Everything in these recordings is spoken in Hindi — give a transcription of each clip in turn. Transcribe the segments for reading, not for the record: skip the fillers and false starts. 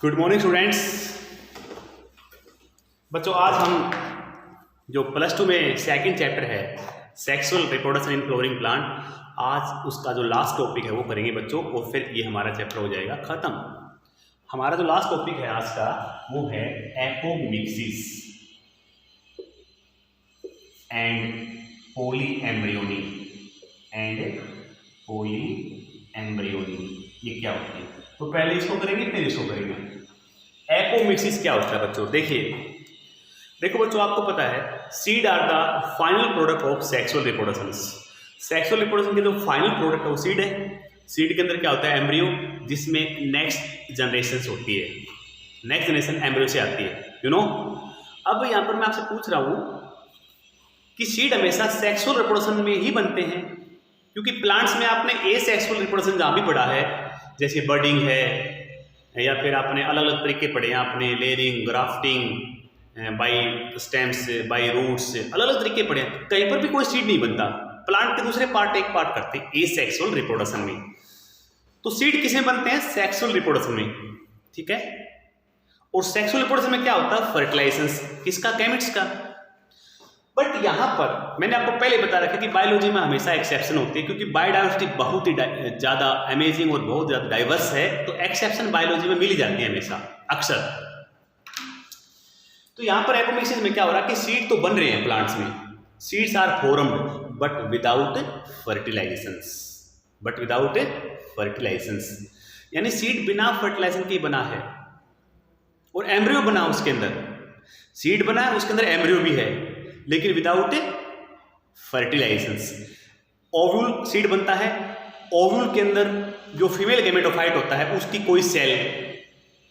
Good morning students. बच्चों आज हम जो +2 में सेकंड चैप्टर है sexual reproduction in flowering plant, आज उसका जो लास्ट टॉपिक है वो करेंगे बच्चों, और फिर ये हमारा चैप्टर हो जाएगा खत्म। हमारा जो लास्ट टॉपिक है आज का वो है एपोमिक्सिस एंड पोलीएम्ब्रियोनी। ये क्या होती है? तो पहले इसको करेंगे फिर इसको करेंगे। एपोमिक्सिस क्या होता है बच्चों? देखो बच्चों, आपको पता है seed are the final product of sexual reproduction. Sexual reproduction के जो फाइनल प्रोडक्ट है वो सीड है। सीड के अंदर क्या होता है? एम्ब्रियो, जिसमें नेक्स्ट जनरेशन होती है। नेक्स्ट जनरेशन एम्ब्रियो से आती है, यू नो। अब यहाँ पर मैं आपसे पूछ रहा हूँ कि सीड हमेशा सेक्सुअल रिप्रोडक्शन में ही बनते हैं, क्योंकि प्लांट्स में आपने ए सेक्सुअल रिप्रोडक्शन जहाँ भी पढ़ा है, जैसे बर्डिंग है या फिर आपने अलग अलग तरीके पढ़े हैं, आपने layering, grafting, by stems, by roots, अलग अलग तरीके पढ़े हैं। कहीं पर भी कोई सीड नहीं बनता। प्लांट के दूसरे पार्ट एक पार्ट करते हैं ए सेक्सुअल रिप्रोडक्शन में। तो सीड किसमें बनते हैं? सेक्सुअल रिप्रोडक्शन में, ठीक है। और सेक्सुअल रिप्रोडक्शन में क्या होता है? फर्टिलाइजेशन किसका? गैमेट्स का। बट यहां पर मैंने आपको पहले बता रखा कि बायोलॉजी में हमेशा एक्सेप्शन होती है, क्योंकि बायोडाइवर्सिटी बहुत ही ज्यादा अमेजिंग और बहुत ज्यादा डाइवर्स है, तो एक्सेप्शन बायोलॉजी में मिल ही जाती है हमेशा, अक्सर। तो यहां पर एपोमिक्सिस में क्या हो रहा है कि सीड तो बन रहे हैं प्लांट्स में, seeds are formed but without fertilisations, यानी सीड बिना फर्टिलाइजेशन के बना है और एम्ब्रियो बना उसके अंदर। सीड बना है, उसके अंदर एम्ब्रियो भी है, लेकिन विदाउट फर्टिलाइजेशंस। ओव्यूल सीड बनता है, ओव्यूल के अंदर जो फीमेल गैमेटोफाइट होता है उसकी कोई सेल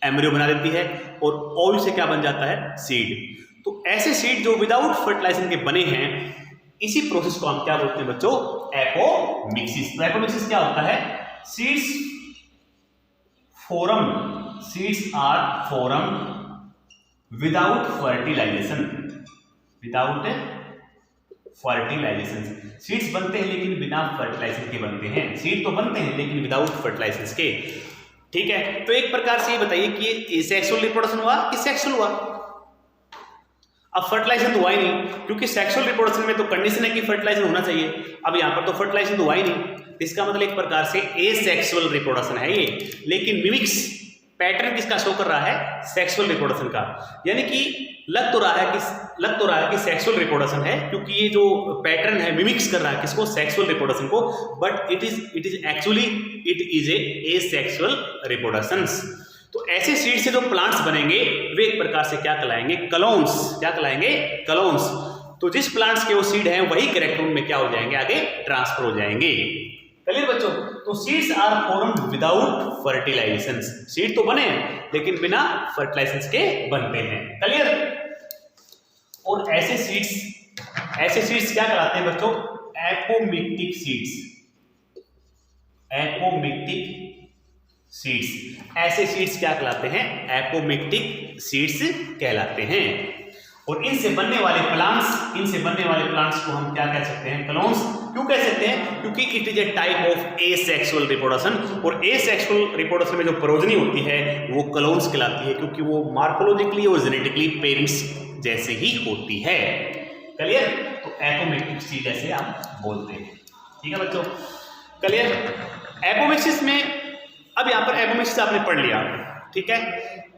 एम्ब्रियो बना देती है और ओव्यूल से क्या बन जाता है? सीड। तो ऐसे सीड जो विदाउट फर्टिलाइजेशन के बने हैं, इसी प्रोसेस को हम क्या बोलते हैं बच्चों? एपोमिक्सिस। तो एपोमिक्सिस क्या होता है? Seeds are form without fertilisation. Seeds बनते हैं लेकिन बिना फर्टिलाइजेशन के बनते हैं। सीड तो बनते हैं लेकिन विदाउट फर्टिलाइजेशन के, ठीक है। तो एक प्रकार से ये बताइए कि ये सेक्सुअल रिप्रोडक्शन हुआ कि सेक्सुअल हुआ? अब फर्टिलाइजेशन तो हुआ ही नहीं, क्योंकि सेक्सुअल रिप्रोडक्शन में तो कंडीशन है कि फर्टिलाइजेशन होना चाहिए। अब यहाँ पर तो फर्टिलाइजेशन तो हुआ ही नहीं, इसका मतलब एक प्रकार से एसेक्सुअल रिप्रोडक्शन है ये। लेकिन मिमिक्स पैटर्न किसका शो कर रहा है? सेक्सुअल रिप्रोडक्शन का। यानी कि लग तो रहा है कि सेक्सुअल रिप्रोडक्शन है, क्योंकि ये जो पैटर्न है मिमिक्स कर रहा है किसको? सेक्सुअल रिप्रोडक्शन को। But it is actually A sexual reproductions. तो ऐसे सीड से जो प्लांट्स बनेंगे वे एक प्रकार से क्या कहलाएंगे? कलोन्स। क्या कहलाएंगे? कलोन्स। तो जिस प्लांट्स के वो सीड हैं वही कैरेक्टर में क्या हो जाएंगे? आगे ट्रांसफर हो जाएंगे। क्लियर बच्चों? तो seeds are formed without fertilisation. Seed तो बने हैं लेकिन बिना फर्टिलाइजेशन के बनते हैं। क्लियर? और ऐसे सीड्स क्या कहलाते हैं बच्चों? Apomictic seeds. ऐसे सीड्स क्या कहलाते हैं? एपोमिक्टिक सीड्स कहलाते हैं। और इनसे बनने वाले प्लांट्स को हम क्या कह सकते हैं? क्लोन्स। क्यों कह सकते हैं? क्योंकि it is a type of asexual reproduction, और एसेक्सुअल रिप्रोडक्शन में जो प्रोजनी होती है वो क्लोन्स कहलाती है, क्योंकि वो मार्फोलॉजिकली और जेनेटिकली पेरेंट्स जैसे ही होती है। क्लियर? तो एपोमिक्टिक सीड ऐसे आप बोलते हैं, ठीक है बच्चों। क्लियर? एपोमिक्सिस में, अब यहाँ पर एपोमिक्सिस आपने पढ़ लिया, ठीक है।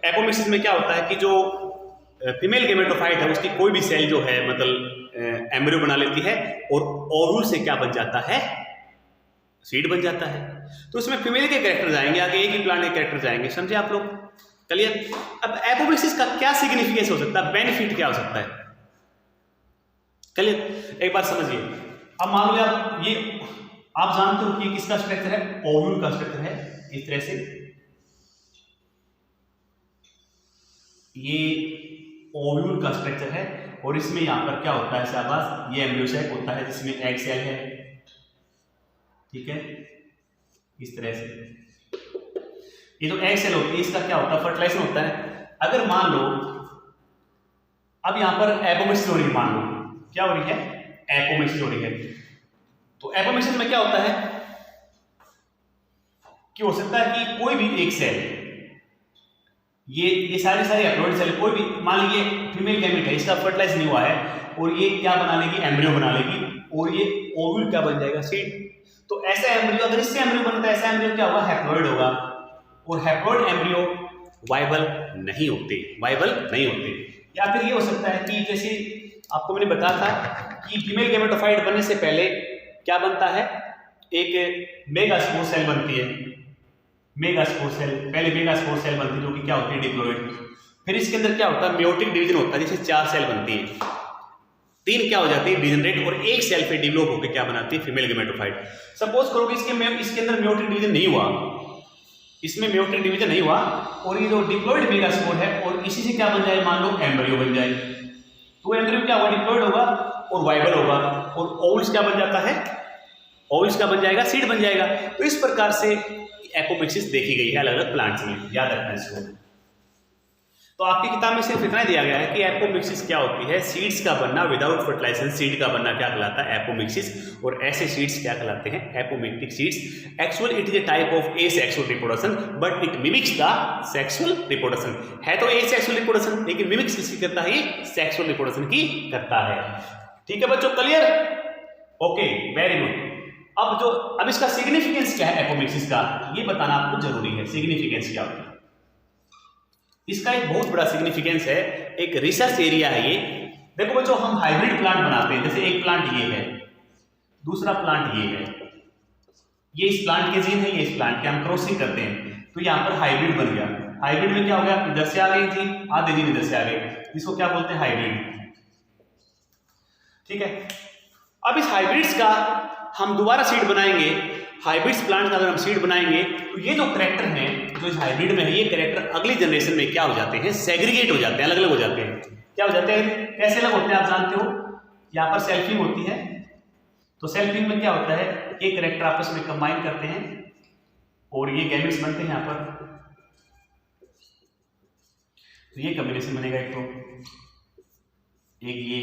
एपोमिक्सिस में क्या होता है कि जो फीमेल गैमेटोफाइट है उसकी कोई भी सेल जो है मतलब एम्ब्रियो बना लेती है और ओव्यूल से क्या बन जाता है? सीड बन जाता है। तो इसमें फीमेल के कैरेक्टर आएंगे, आगे एक ही प्लांट के कैरेक्टर आएंगे, समझे आप लोग? क्लियर? अब एपोमिक्सिस का क्या सिग्निफिकेंस हो सकता है? बेनिफिट क्या हो सकता है? क्लियर? एक बार समझिए। अब मान लो आप जानते हो कि किसका स्ट्रक्चर है? ओव्यूल का स्ट्रक्चर है। इस तरह से ये ओव्यूल का स्ट्रक्चर है, और इसमें यहां पर क्या होता है? शाबाश, ये एम्ब्रियो सैक होता है जिसमें एग सेल है, ठीक है। इस तरह से ये जो एग सेल होती है इसका क्या होता है? फर्टिलाइजेशन होता है। अगर मान लो अब यहां पर एपोमिक्सिस हो रही है, मान लो क्या हो रही है? एपोमिक्सिस हो रही है। तो एपोमिक्सिस में क्या होता है कि हो सकता है कि कोई भी एक सेल ये सारे हैप्लॉइड सेल, कोई भी मान लीजिए फीमेल गैमेट है, इसका फर्टिलाइज नहीं हुआ है और ये क्या बना लेगी, एम्ब्रियो बना लेगी और ये ओव्यूल क्या बन जाएगा, सीड। तो ऐसा एम्ब्रियो, अगर इससे एम्ब्रियो बनता है, ऐसा एम्ब्रियो क्या होगा, हैप्लॉइड होगा। और हैप्लॉइड एम्ब्रियो वाइबल नहीं होते, वाइबल नहीं होते। या फिर ये हो सकता है कि जैसे आपको मैंने बताया था कि फीमेल गैमेटोफाइट बनने से पहले क्या बनता है, एक मेगास्पोर सेल बनती है, मेगास्पोर सेल, पहले मेगास्पोर सेल बनती है जो कि क्या होती है, डिप्लॉइड। फिर इसके अंदर क्या होता है, मेयोटिक डिवीजन होता है, जिससे 4 सेल बनती है, 3 क्या हो जाती है, डिजनरेट, और एक सेल पे डेवलप होकर क्या बनाती है, फीमेल गैमेटोफाइट। सपोज करो कि इसके अंदर मेयोटिक डिवीजन नहीं हुआ, इसमें मेयोटिक डिवीजन नहीं हुआ और ये जो डिप्लॉइड मेगास्पोर है और इसी से क्या बन जाए, मान लो एम्ब्रियो बन जाए। तो एम्ब्रियो क्या होगा, डिप्लॉइड होगा और वाइबल होगा और ओवल्स क्या बन जाता है, ओवल्स क्या बन जाएगा, सीड बन जाएगा। तो इस प्रकार से एपोमिक्सिस देखी गई है अलग अलग प्लांट्स में, याद रखना इसको। तो आपकी किताब में सिर्फ इतना दिया गया है कि एपोमिक्सिस क्या होती है, सीड्स का बनना विदाउट फर्टिलाइजेशन, सीड का बनना क्या कहलाता है, एपोमिक्सिस। और ऐसे सीड्स क्या कहलाते हैं, apomictic seeds. Actually it is a type of asexual reproduction but it mimics the sexual reproduction. है तो एसेक्सुअल रिप्रोडक्शन, लेकिन मिमिक्स किसकी करता है, ये सेक्सुअल रिप्रोडक्शन की करता है। ठीक है बच्चों, क्लियर, ओके, वेरी गुड। अब इसका सिग्निफिकेंस क्या है एपोमिक्सिस का, ये बताना आपको जरूरी है। सिग्निफिकेंस क्या होता है, इसका एक बहुत बड़ा सिग्निफिकेंस है, एक रिसर्च एरिया है ये। देखो बच्चों, हम हाइब्रिड प्लांट बनाते हैं, जैसे एक प्लांट ये है, दूसरा प्लांट ये है, ये इस प्लांट के जीन है, ये इस प्लांट के, हम क्रॉसिंग करते हैं तो यहाँ पर हाइब्रिड बन गया। हाइब्रिड में क्या हो गया, इधर से आ गई थी, आधे जीन इधर से आ गए, इसको क्या बोलते हैं, हाइब्रिड। ठीक है, अब इस हाइब्रिड्स का हम दोबारा सीड बनाएंगे, हाइब्रिड्स प्लांट का अगर हम सीड बनाएंगे तो ये जो कैरेक्टर हैं जो इस हाइब्रिड में है, ये कैरेक्टर अगली जनरेशन में क्या हो जाते हैं, सेग्रीगेट हो जाते हैं, अलग अलग हो जाते हैं। क्या हो जाते हैं, कैसे अलग होते हैं आप जानते हो, यहाँ पर सेल्फिंग होती है, तो सेल्फिंग में क्या होता है, ये कैरेक्टर आपस में कंबाइन करते हैं और ये गैमेट्स बनते हैं यहाँ पर। तो ये कॉम्बिनेशन बनेगा, एक ये,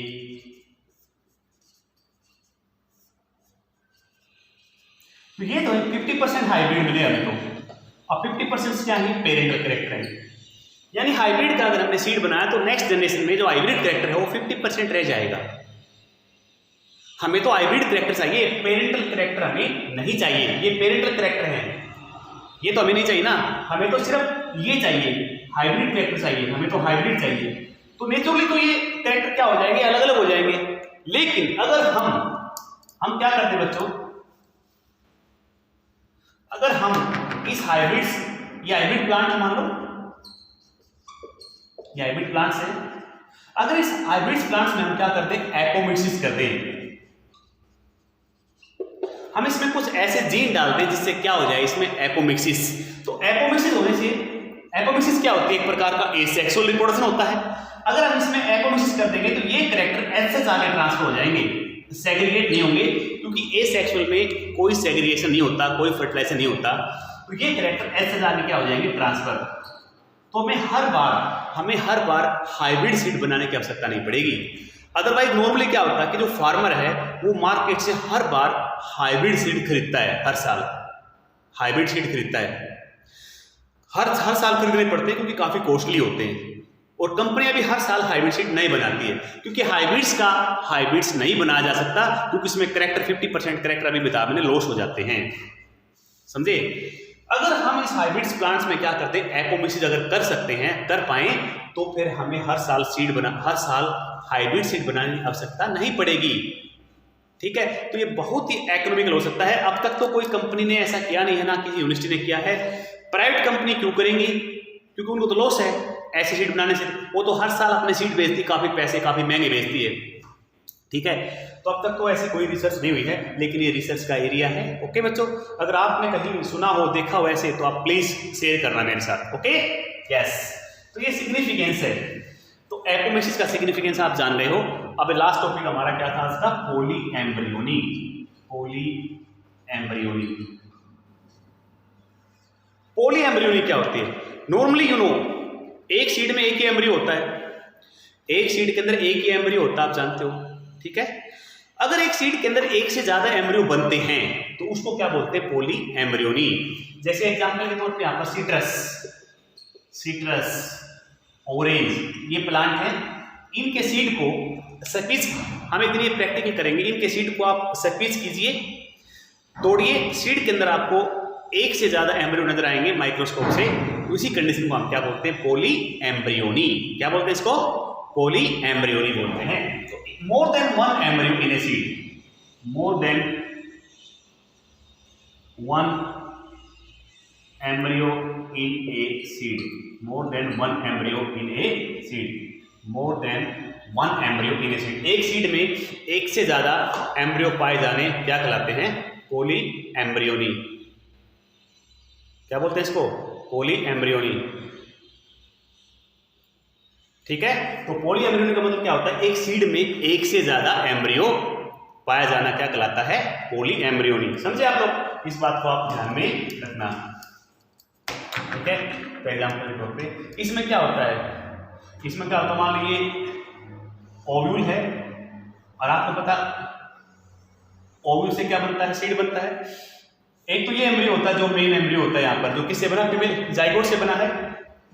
तो ये तो 50% हाइब्रिड मिले हमें तो, और 50% क्या है, पेरेंटल कैरेक्टर है। यानी हाइब्रिड का अगर हमने सीड बनाया तो नेक्स्ट जनरेशन में जो हाइब्रिड कैरेक्टर है वो 50% रह जाएगा। हमें तो हाइब्रिड कैरेक्टर चाहिए, पेरेंटल कैरेक्टर हमें नहीं चाहिए। ये पेरेंटल कैरेक्टर है, ये तो हमें नहीं चाहिए ना, हमें तो सिर्फ ये चाहिए, हाइब्रिड कैरेक्टर चाहिए, हमें तो हाइब्रिड चाहिए। तो नेचुरली तो ये कैरेक्टर क्या हो जाएंगे, अलग अलग हो जाएंगे। लेकिन अगर हम क्या करते हैं बच्चों, अगर हम इस हाइब्रिड्स, ये हाइब्रिड प्लांट मान लो, ये हाइब्रिड प्लांट्स है, अगर इस हाइब्रिड प्लांट्स में हम क्या करते हैं, एपोमिक्सिस करते हैं, हम इसमें कुछ ऐसे जीन डालते हैं जिससे क्या हो जाए, इसमें एपोमिक्सिस। तो एपोमिक्सिस होने से, एपोमिक्सिस क्या होती है, एक प्रकार का एसेक्सुअल रिप्रोडक्शन होता है। अगर हम इसमें एपोमिक्सिस कर देंगे तो ये कैरेक्टर ऐसे आगे ट्रांसफर हो जाएंगे, सेग्रीगेट नहीं होंगे, क्योंकि एसेक्सुअल में कोई सेग्रीगेशन नहीं होता, कोई फर्टिलाइजेशन नहीं होता। तो ये कैरेक्टर ऐसे आगे क्या हो जाएंगे, ट्रांसफर। तो हमें हर बार हाइब्रिड सीड बनाने की आवश्यकता नहीं पड़ेगी। अदरवाइज नॉर्मली क्या होता है कि जो फार्मर है वो मार्केट से हर बार हाइब्रिड सीड खरीदता है, हर साल हाइब्रिड सीड खरीदता है, हर साल खरीदने पड़ते हैं क्योंकि काफी कॉस्टली होते हैं। और कंपनियां भी हर साल हाइब्रिड सीड नहीं बनाती है, क्योंकि हाइब्रिड्स नहीं बनाया जा सकता, क्योंकि इसमें कैरेक्टर 50% कैरेक्टर अभी बता मैंने लॉस हो जाते हैं, समझे। अगर हम इस हाइब्रिड्स प्लांट्स में क्या करते हैं, एपोमिक्सिस अगर कर सकते हैं, कर पाए, तो फिर हमें हर साल हाइब्रिड सीड बनाने की आवश्यकता नहीं पड़ेगी। ठीक है, तो ये बहुत ही इकोनॉमिकल हो सकता है। अब तक तो कोई कंपनी ने ऐसा किया नहीं है, ना किसी यूनिवर्सिटी ने किया है। प्राइवेट कंपनी क्यों करेंगी, क्योंकि उनको तो लॉस है ऐसे सीड बनाने से। वो तो हर साल अपने सीड बेचती, काफी पैसे काफी महंगे बेचती है। ठीक है, तो अब तक तो ऐसी कोई रिसर्च नहीं हुई है, लेकिन ये रिसर्च का एरिया है। ओके बच्चों, अगर आपने कहीं सुना हो, देखा हो ऐसे, तो आप प्लीज शेयर करना मेरे साथ। Okay, yes. तो ये सिग्निफिकेंस है। तो एपोमिक्सिस का सिग्निफिकेंस आप जान रहे हो। अब लास्ट टॉपिक हमारा क्या था आज का, पोली एम्ब्रियोनी। पोली एम्ब्रियोनी क्या होती है? नॉर्मली एक सीड में एक ही एम्ब्रियो होता है, एक सीड के अंदर एक ही एम्ब्रियो होता है, आप जानते हो। ठीक है, अगर एक सीड के अंदर एक से ज्यादा एम्ब्रियो बनते हैं तो उसको क्या बोलते हैं, पोली एम्ब्रियोनी। जैसे एग्जांपल के तौर पे यहाँ पर सिट्रस, ऑरेंज, ये प्लांट है। इनके सीड को स्क्वीज, हम एक दिन ये प्रैक्टिकल करेंगे। इनके सीड को आप स्क्वीज कीजिए, तोड़िए, सीड के अंदर आपको एक से ज्यादा एम्ब्रियो नजर आएंगे माइक्रोस्कोप से। उसी कंडीशन को हम क्या बोलते हैं? Poly embryony. क्या बोलते हैं इसको? पॉली एम्ब्रियोनी बोलते हैं। तो more than one embryo in a seed, more than one embryo in a seed, more than one embryo in a seed, more than one embryo in a seed. एक सीड में एक से ज्यादा एम्ब्रियो पाए जाने क्या कहलाते हैं? Poly embryony. क्या बोलते हैं इसको? Poly embryony. ठीक है, तो पॉली एम्ब्रियोनी का मतलब क्या होता है? एक सीड में एक से ज्यादा एम्ब्रियो पाया जाना क्या कहलाता है? Poly embryony. समझे आप लोग? इस बात को आप ध्यान में रखना। ठीक है, तो एग्जाम्पल के तौर पे इसमें क्या होता है? इसमें क्या होता है? मान लीजिए ओव्यूल है और आपको पता ओव्यूल से क्या बनता है? सीड बनता है। एक तो ये एम्ब्रियो होता है जो मेन एम्ब्रियो होता है यहाँ पर, जो किससे बना? फीमेल जाइगोट से बना है।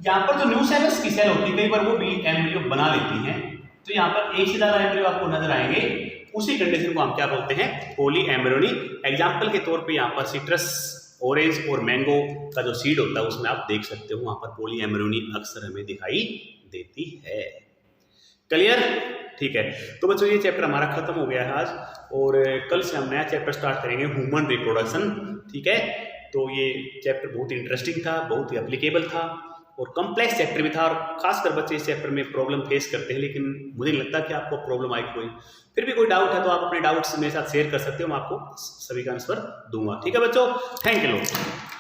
यहाँ पर जो न्यू सेल्स की सेल होती है कई बार वो भी एम्ब्रियो बना लेती हैं। तो यहाँ पर एक से ज्यादा एम्ब्रियो आपको नजर आएंगे। उसी कंडीशन को हम क्या बोलते हैं? Poly embryony. एग्जाम्पल के तौर पे यहाँ पर सिट्रस, ऑरेंज और मैंगो का जो सीड होता है उसमें आप देख सकते हो वहां पर पॉली एम्ब्रियोनी अक्सर हमें दिखाई देती है। क्लियर? ठीक है, तो बच्चों ये चैप्टर हमारा खत्म हो गया है आज, और कल से हम नया चैप्टर स्टार्ट करेंगे, ह्यूमन रिप्रोडक्शन। ठीक है, तो ये चैप्टर बहुत ही इंटरेस्टिंग था, बहुत ही एप्लीकेबल था और कॉम्प्लेक्स चैप्टर भी था, और खासकर बच्चे इस चैप्टर में प्रॉब्लम फेस करते हैं, लेकिन मुझे नहीं लगता कि आपको प्रॉब्लम आई कोई। फिर भी कोई डाउट है तो आप अपने डाउट्स मेरे साथ शेयर कर सकते हो, मैं आपको सभी का आंसर दूंगा। ठीक है बच्चों, थैंक यू।